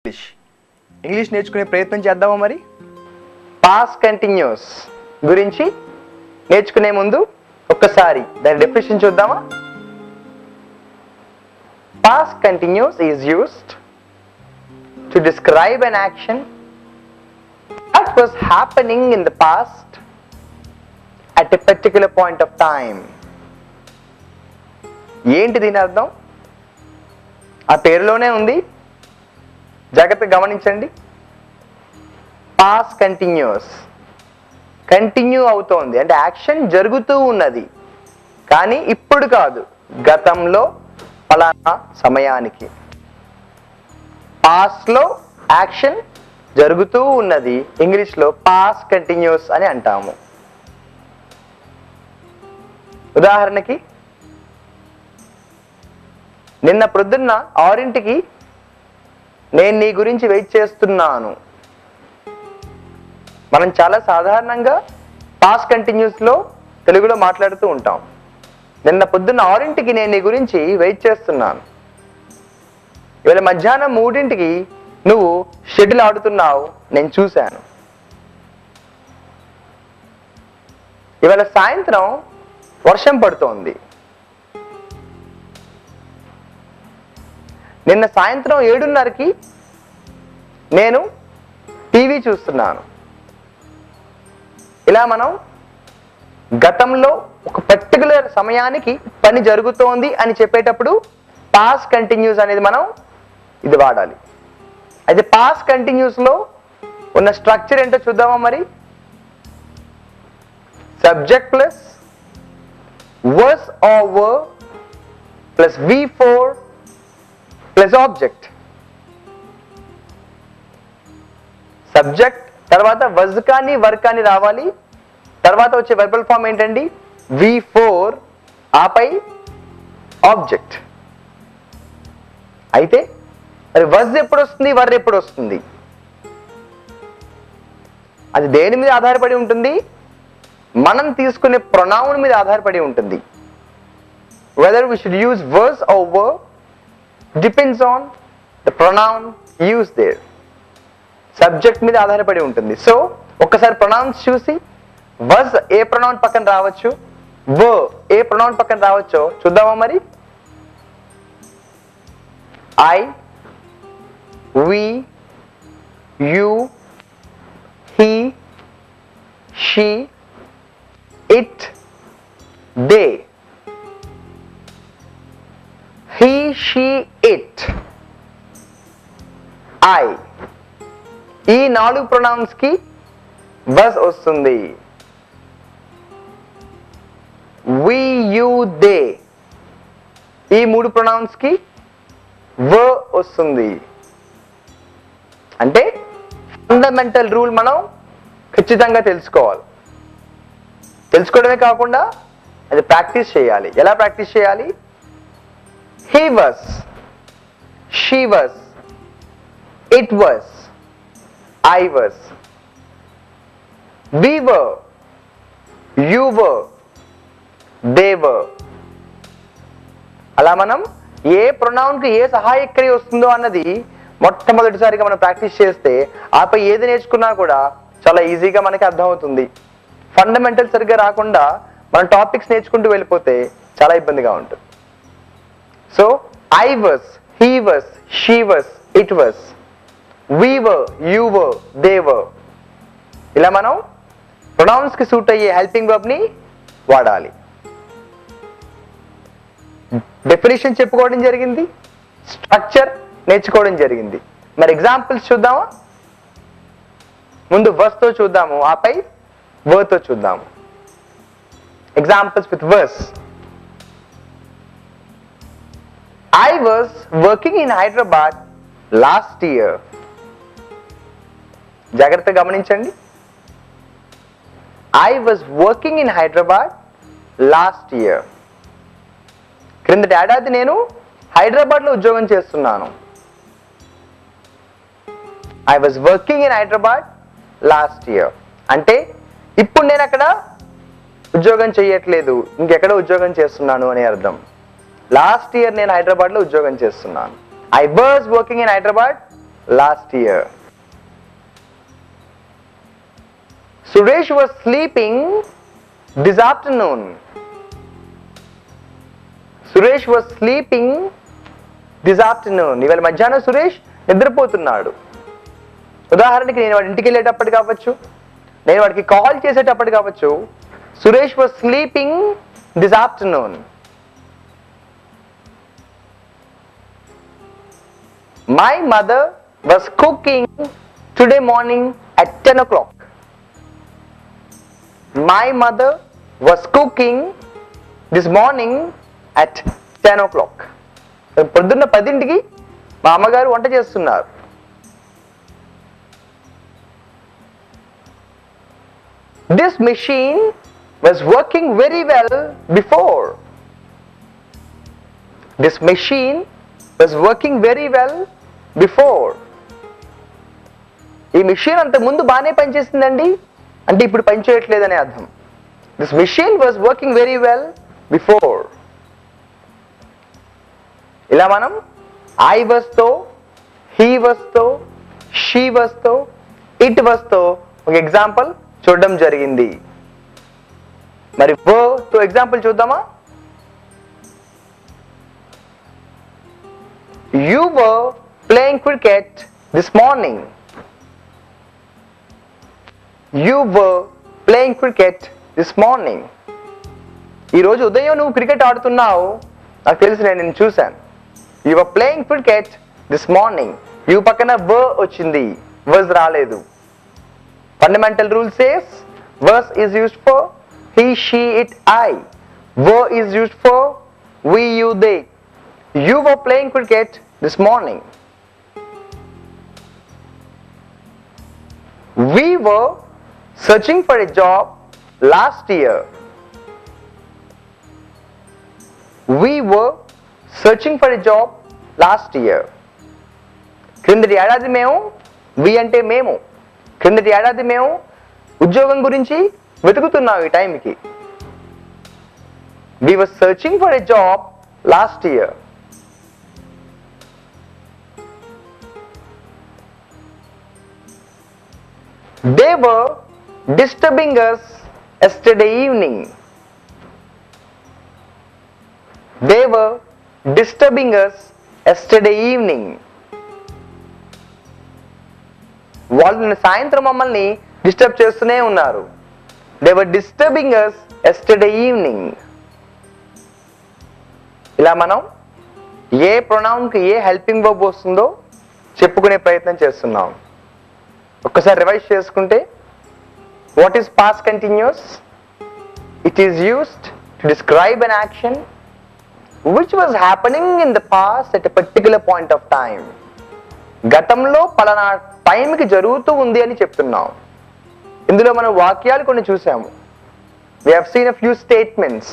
English నేర్చుకునే ప్రయత్నం చేద్దామా మరి? పాస్ట్ కంటిన్యూస్ గురించి నేర్చుకునే ముందు ఒక్కసారి దాని డెఫినిషన్ చూద్దామా? Past continuous is used to describe an action that was happening in the past at a particular point of time. ఏంటి దీని అర్థం? ఆ పేరులోనే ఉంది, జాగ్రత్తగా గమనించండి. పాస్ట్ కంటిన్యూస్, కంటిన్యూ అవుతోంది అంటే యాక్షన్ జరుగుతూ ఉన్నది, కానీ ఇప్పుడు కాదు, గతంలో ఫలానా సమయానికి. పాస్ట్లో యాక్షన్ జరుగుతూ ఉన్నది, ఇంగ్లీష్లో పాస్ట్ కంటిన్యూస్ అని అంటాము. ఉదాహరణకి, నిన్న ప్రొద్దున్న 6ంటికి నేను నీ గురించి వెయిట్ చేస్తున్నాను. మనం చాలా సాధారణంగా పాస్ట్ కంటిన్యూస్లో తెలుగులో మాట్లాడుతూ ఉంటాం. నిన్న పొద్దున్న 6ంటికి నేను నీ గురించి వెయిట్ చేస్తున్నాను. ఇవాళ మధ్యాహ్నం 3ంటికి నువ్వు షటిల్ ఆడుతున్నావు, నేను చూశాను. ఇవాళ సాయంత్రం వర్షం పడుతోంది. నిన్న సాయంత్రం 7:30కి నేను టీవీ చూస్తున్నాను. ఇలా మనం గతంలో ఒక పర్టికులర్ సమయానికి పని జరుగుతోంది అని చెప్పేటప్పుడు పాస్ట్ కంటిన్యూస్ అనేది మనం ఇది వాడాలి. అయితే పాస్ట్ కంటిన్యూస్లో ఉన్న స్ట్రక్చర్ ఏంటో చూద్దామా మరి? Subject plus was or were plus V4 plus object. Subject తర్వాత వజ్ కానీ వర్ కానీ రావాలి, తర్వాత వచ్చే వెర్బల్ ఫామ్ ఏంటండి? V4 ఆపై ఆబ్జెక్ట్. అయితే మరి వజ్ ఎప్పుడు వస్తుంది, వర్ ఎప్పుడు వస్తుంది? అది దేని మీద ఆధారపడి ఉంటుంది? మనం తీసుకునే ప్రొనౌన్ మీద ఆధారపడి ఉంటుంది. whether we should use was or were depends on the pronoun used there. Subject మీద ఆధారపడి ఉంటుంది. సో ఒక్కసారి ప్రొనౌన్స్ చూసి was ఏ ప్రొనౌన్ పక్కన రావచ్చు, were ఏ ప్రొనౌన్ పక్కన రావచ్చో చూద్దామా మరి? I, we, you, he, she, it, they. He, she, it, I. ఈ 4 ప్రొనౌన్స్ కి was వస్తుంది. we, you, they ఈ 3 ప్రొనౌన్స్ కి were వస్తుంది. అంటే ఫండమెంటల్ రూల్ మనం ఖచ్చితంగా తెలుసుకోవాలి. తెలుసుకోవడమే కాకుండా అది ప్రాక్టీస్ చేయాలి. ఎలా ప్రాక్టీస్ చేయాలి? he was, she was, it was, I was, we were, you were, they were. అలా మనం ఏ ప్రొనౌన్కి ఏ సహాయక క్రియ వస్తుందో అన్నది మొట్టమొదటిసారిగా మనం ప్రాక్టీస్ చేస్తే ఆపై ఏది నేర్చుకున్నా కూడా చాలా ఈజీగా మనకి అర్థమవుతుంది. ఫండమెంటల్ సరిగ్గా రాకుండా మనం టాపిక్స్ నేర్చుకుంటూ వెళ్ళిపోతే చాలా ఇబ్బందిగా ఉంటుంది. So I was, he was, she was, it was, we were, you were, they were. ఇలా మనం ప్రొనౌన్స్ కి సూట్ అయ్యే హెల్పింగ్ వర్బ్ ని వాడాలి. డెఫినిషన్ చెప్పుకోవడం జరిగింది, స్ట్రక్చర్ నేర్చుకోవడం జరిగింది. మరి ఎగ్జాంపుల్స్ చూద్దామా? ముందు వర్స్ తో చూద్దాము, ఆపై వర్బ్ తో చూద్దాము. Examples with was. I was working in Hyderabad last year. జాగ్రత్తగా గమనించండి. I was working in Hyderabad last year. క్రిందటి ఏడాది నేను హైదరాబాద్లో ఉద్యోగం చేస్తున్నాను. I was working in Hyderabad last year అంటే ఇప్పుడు నేను అక్కడ ఉద్యోగం చేయట్లేదు, ఇంకెక్కడ ఉద్యోగం చేస్తున్నాను అని అర్థం. లాస్ట్ ఇయర్ నేను హైదరాబాద్లో ఉద్యోగం చేస్తున్నాను. I was working in Hyderabad last year. Suresh was sleeping this afternoon. Suresh was sleeping this afternoon. ఇవాళ మధ్యాహ్నం సురేష్ నిద్రపోతున్నాడు. ఉదాహరణకి నేను వాడి ఇంటికి వెళ్ళేటప్పుడు కావచ్చు, నేను వాడికి కాల్ చేసేటప్పుడు కావచ్చు. Suresh was sleeping this afternoon. My mother was cooking today morning at 10 o'clock. My mother was cooking this morning at 10 o'clock. పొద్దున్న 10ంటికి మా అమ్మగారు వంట చేస్తున్నారు. This machine was working very well before. This machine was working very well before. ఈ machine అంత ముందు బాగానే పనిచేసిందండి అంటే ఇప్పుడు పనిచేయట్లేదనే అర్థం. This machine was working very well before. ఇలా మనం I was తో, he was తో, she was తో, it was తో ఒక ఎగ్జాంపుల్ చూడడం జరిగింది. మరి were తో ఎగ్జాంపుల్ చూద్దామా? You were playing cricket this morning. You were playing cricket this morning. ఈరోజు ఉదయం నువ్వు క్రికెట్ ఆడుతున్నావు, నాకు తెలిసి నేను చూశాను. You were playing cricket this morning. You పక్కన were వచ్చింది, was రాలేదు. Fundamental rule says was is used for he, she, it, I. Were is used for we, you, they. You were playing cricket this morning. We were searching for a job last year. We were searching for a job last year. క్రిందటి ఏడాది మేము, we అంటే మేము, క్రిందటి ఏడాది మేము ఉద్యోగం గురించి వెతుకుతున్నాం ఈ టైంకి. We were searching for a job last year. They were disturbing us yesterday evening. They were disturbing us yesterday evening. వాళ్ళు సాయంత్రం మమ్మల్ని డిస్టర్బ్ చేస్తూనే ఉన్నారు. They were disturbing us yesterday evening. ఇలా మనం ఏ ప్రొనౌన్కి ఏ హెల్పింగ్ వర్బ్ వస్తుందో చెప్పుకునే ప్రయత్నం చేస్తున్నాం. ఒక్కసారి రివైజ్ చేసుకుంటే, what is past continuous? It is used to describe an action which was happening in the past at a particular point of time. గతంలో పలానా టైంకి జరుగుతూ ఉంది అని చెప్తున్నాం. ఇందులో మనం వాక్యాలు కొన్ని చూసాము. We have seen a few statements.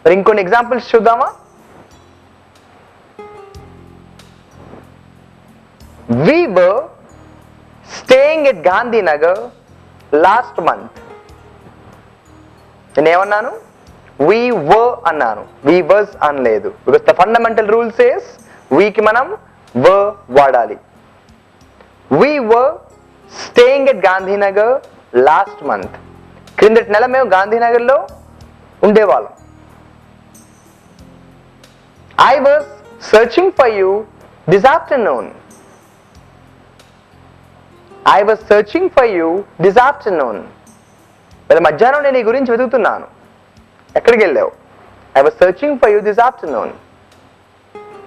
మరి ఇంకొన్ని ఎగ్జాంపుల్స్ చూద్దామా? We were staying at Gandhinagar last month. నేనేమన్నాను? We were అన్నాను, we was అనలేదు. Because the fundamental rule says we కి మనం were వాడాలి. We were staying at Gandhinagar last month. క్రిందటి నెల మేము గాంధీనగర్లో ఉండేవాళ్ళం. I was searching for you this afternoon. I was searching for you this afternoon. ఇలా మధ్యాహ్నం నేను నీ గురించి వెతుకుతున్నాను. ఎక్కడికి వెళ్ళావు? I was searching for you this afternoon.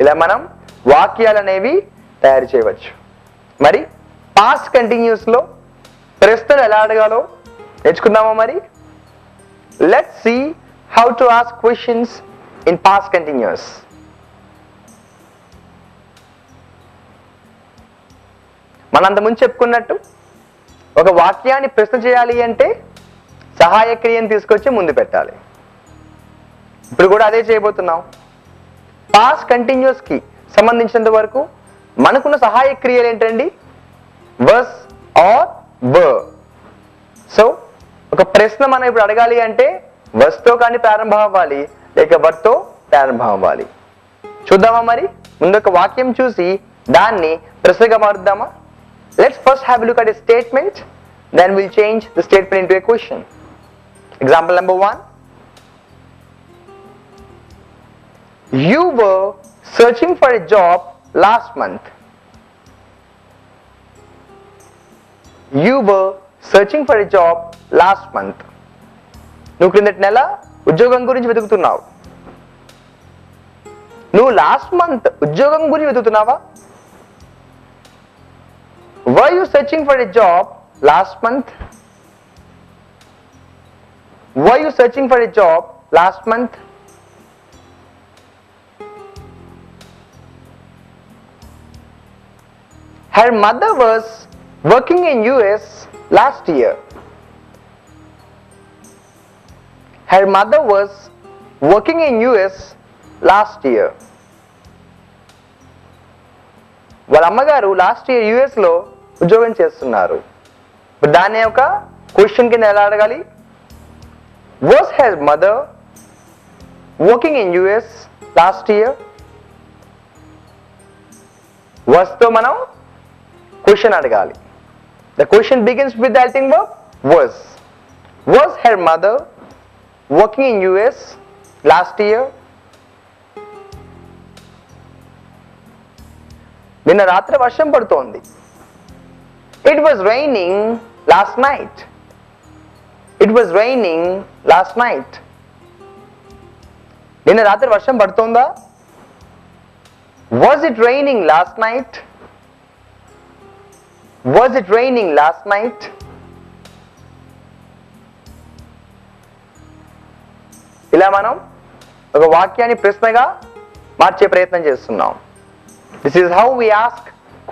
ఇలా మనం వాక్యాలు అనేవి తయారు చేయవచ్చు. మరి పాస్ట్ కంటిన్యూస్లో ప్రశ్నలు ఎలా అడగాలో నేర్చుకుందామా? మరి let's see how to ask questions in past continuous. మనంత ముందు చెప్పుకున్నట్టు ఒక వాక్యాన్ని ప్రశ్న చేయాలి అంటే సహాయ క్రియను తీసుకొచ్చి ముందు పెట్టాలి. ఇప్పుడు కూడా అదే చేయబోతున్నాం. పాస్ట్ కంటిన్యూస్కి సంబంధించినంత వరకు మనకున్న సహాయ క్రియలు ఏంటండి? Verse or were. సో ఒక ప్రశ్న మనం ఇప్పుడు అడగాలి అంటే వర్స్తో కానీ ప్రారంభం అవ్వాలి, లేక వర్తో ప్రారంభం అవ్వాలి. చూద్దామా? మరి ముందు ఒక వాక్యం చూసి దాన్ని ప్రశ్నగా మారుద్దామా? Let's first have a look at a statement, then will change the statement into a question. Example number 1. You were searching for a job last month. You were searching for a job last month. నువ్వు క్రిందటి నెల ఉద్యోగం గురించి వెతుకుతున్నావు. నువ్వు last month ఉద్యోగం గురించి వెతుకుతున్నావా? Were you searching for a job last month? Were you searching for a job last month? Her mother was working in US last year. Her mother was working in US last year. వాళ్ళ అమ్మగారు last year US లో ఉద్యోగం చేస్తున్నారు. దాన్ని ఒక question కింద ఎలా అడగాలి? Was her mother working in US last year? Was తో మనం క్వశ్చన్ అడగాలి. The question begins with the helping verb was. Was her mother working in US last year? నిన్న రాత్రి వర్షం పడుతోంది. It was raining last night. It was raining last night. నిన్న రాత్రి వర్షం పడుతోందా? Was it raining last night? Was it raining last night? ఇలా మనం ఒక వాక్యాన్ని ప్రశ్నగా మార్చే ప్రయత్నం చేస్తున్నాం. This is how we ask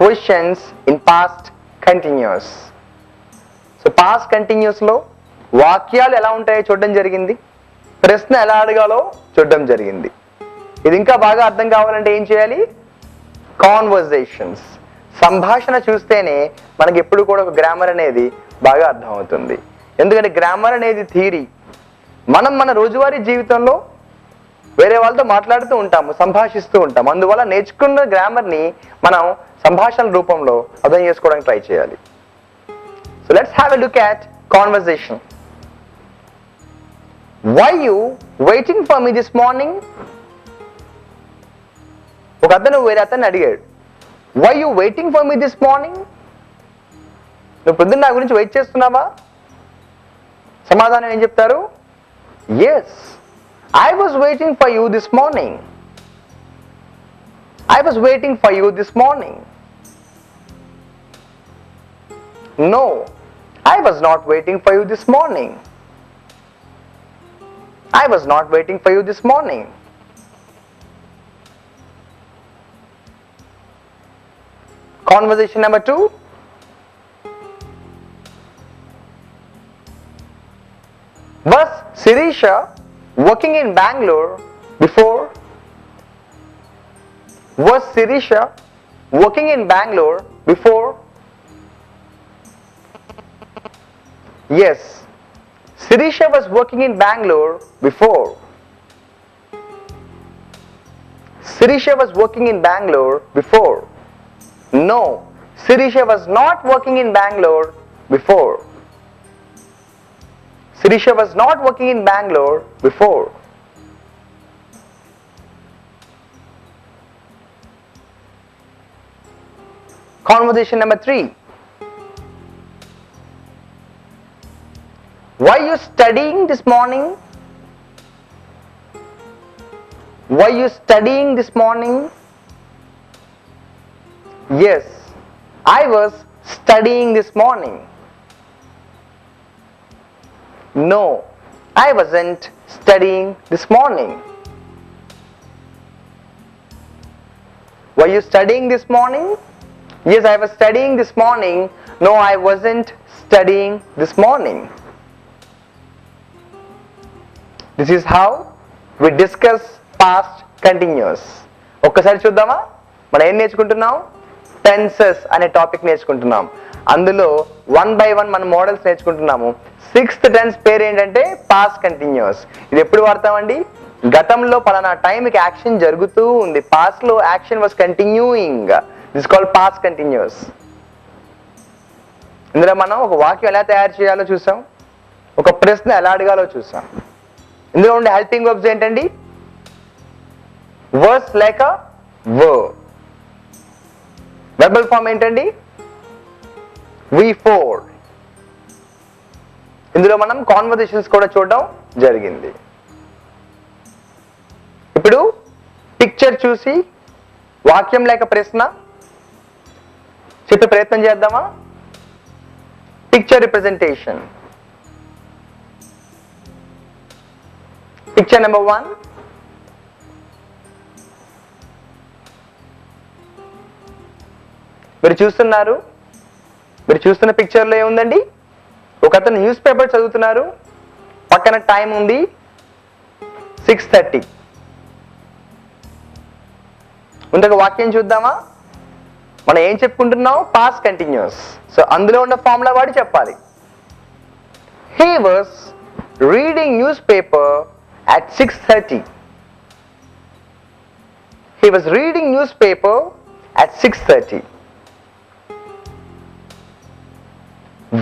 questions in past continuous. So past continuous లో వాక్యాలు ఎలా ఉంటాయో చూడడం జరిగింది, ప్రశ్న ఎలా అడగాలో చూడడం జరిగింది. ఇది ఇంకా బాగా అర్థం కావాలంటే ఏం చేయాలి? కాన్వర్జేషన్స్, సంభాషణ చూస్తేనే మనకి ఎప్పుడు కూడా ఒక గ్రామర్ అనేది బాగా అర్థం అవుతుంది. ఎందుకంటే గ్రామర్ అనేది థియరీ. మనం మన రోజువారీ జీవితంలో వేరే వాళ్ళతో మాట్లాడుతూ ఉంటాము, సంభాషిస్తూ ఉంటాము. అందువల్ల నేర్చుకున్న గ్రామర్ని మనం సంభాషణ రూపంలో అర్థం చేసుకోవడానికి ట్రై చేయాలి. So let's have a look at conversation. Why you waiting for me this morning? ఒక అతను వేరే అతన్ని అడిగాడు, Why you waiting for me this morning? నువ్వు పొద్దున్న నా గురించి వెయిట్ చేస్తున్నావా? సమాధానం ఏం చెప్తారు? Yes, I was waiting for you this morning. I was waiting for you this morning. No, I was not waiting for you this morning. I was not waiting for you this morning. Conversation number 2. Was Sirisha working in Bangalore before? Was Sirisha working in Bangalore before? Yes, Sirisha was working in Bangalore before. Sirisha was working in Bangalore before. No, Sirisha was not working in Bangalore before. Sirisha was not working in Bangalore before. Conversation number 3. Were you studying this morning? Were you studying this morning? Yes, I was studying this morning. No, I wasn't studying this morning. Were you studying this morning? Yes, I was studying this morning. No, I wasn't studying this morning. This is how we discuss past continuous. ఒక్కసారి చూద్దామా? మనం ఏం నేర్చుకుంటున్నాం? Tenses అనే topic నేర్చుకుంటున్నాం. అందులో 1 by 1 మన models నేర్చుకుంటున్నాము. 6th tense పేరు ఏంటంటే పాస్ట్ కంటిన్యూస్. ఇది ఎప్పుడు వాడతామండి? గతంలో పలానా టైంకి యాక్షన్ జరుగుతూ ఉంది, పాస్ట్ లో action was continuing. This called past continuous. ఇందులో మనం ఒక వాక్యం ఎలా తయారు చేయాలో చూసాం, ఒక ప్రశ్న ఎలా అడగాలో చూసాం. ఇందులో ఉండే హెల్పింగ్ వర్బ్స్ ఏంటండి? వర్స్ లేక వర్బ్. వెర్బల్ ఫామ్ ఏంటండి? V4. ఇందులో మనం కాన్వర్జేషన్స్ కూడా చూడడం జరిగింది. ఇప్పుడు పిక్చర్ చూసి వాక్యం లేక ప్రశ్న చెప్పే ప్రయత్నం చేద్దామా? Picture representation. Picture number 1. మీరు చూస్తున్న పిక్చర్లో ఏముందండి? ఒక అతను న్యూస్ పేపర్ చదువుతున్నారు, పక్కన టైం ఉంది 6:30. ముందుగా వాక్యం చూద్దామా? మనం ఏం చెప్పుకుంటున్నాం? Past continuous. సో అందులో ఉన్న ఫార్ములా వాడి చెప్పాలి. He was reading newspaper at 6:30. He was reading newspaper at 6:30.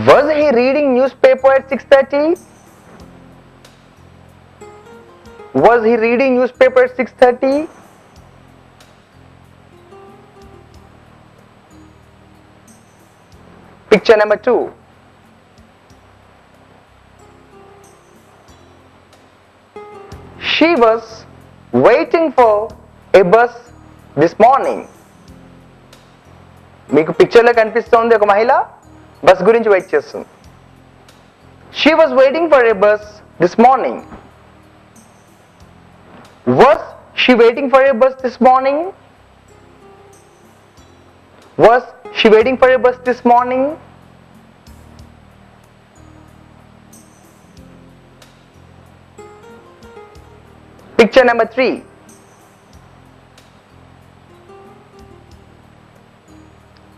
Was he reading newspaper at 6:30? Was he reading newspaper at 6:30? Picture number 2. She was waiting for a bus this morning. మీకు పిక్చర్లో కనిపిస్తోంది ఒక మహిళ bus గురించి wait చేస్తుంది. She was waiting for a bus this morning. Was she waiting for a bus this morning? Was she waiting for a bus this morning? Picture number 3.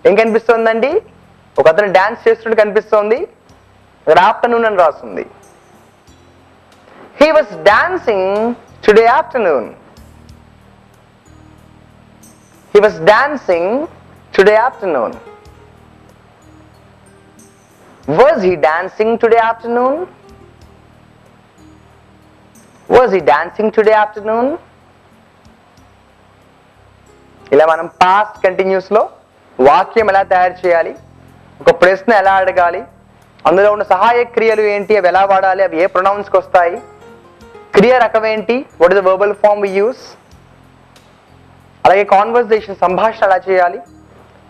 ఏం కనిపిస్తోందండి? ఒక అతను డాన్స్ చేస్తున్నట్టు కనిపిస్తోంది. ఆఫ్టర్నూన్ అని రాస్తుంది. He was dancing today afternoon. He was dancing today afternoon. Was he dancing today afternoon? Was he dancing today afternoon? ఇలా మనం past continuous లో వాక్యం ఎలా తయారు చేయాలి, ఒక ప్రశ్న ఎలా అడగాలి, అందులో ఉన్న సహాయక క్రియలు ఏంటి, అవి ఎలా వాడాలి, అవి ఏ ప్రొనౌన్స్కి వస్తాయి, క్రియ రకం ఏంటి, what is the verbal form we use, అలాగే కాన్వర్సేషన్ సంభాషణ ఎలా చేయాలి,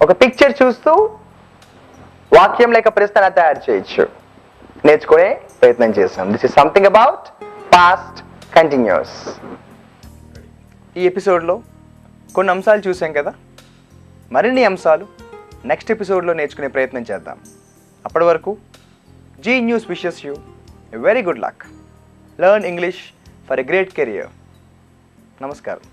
ఒక పిక్చర్ చూస్తూ వాక్యం లేక ప్రశ్న ఎలా తయారు చేయొచ్చు నేర్చుకునే ప్రయత్నం చేశాం. This is something about past continuous. ఈ ఎపిసోడ్లో కొన్ని అంశాలు చూసాం కదా, మరిన్ని అంశాలు నెక్స్ట్ ఎపిసోడ్లో నేర్చుకునే ప్రయత్నం చేద్దాం. అప్పటి వరకు Zee News wishes you a very good luck. Learn English for a great career. నమస్కారం.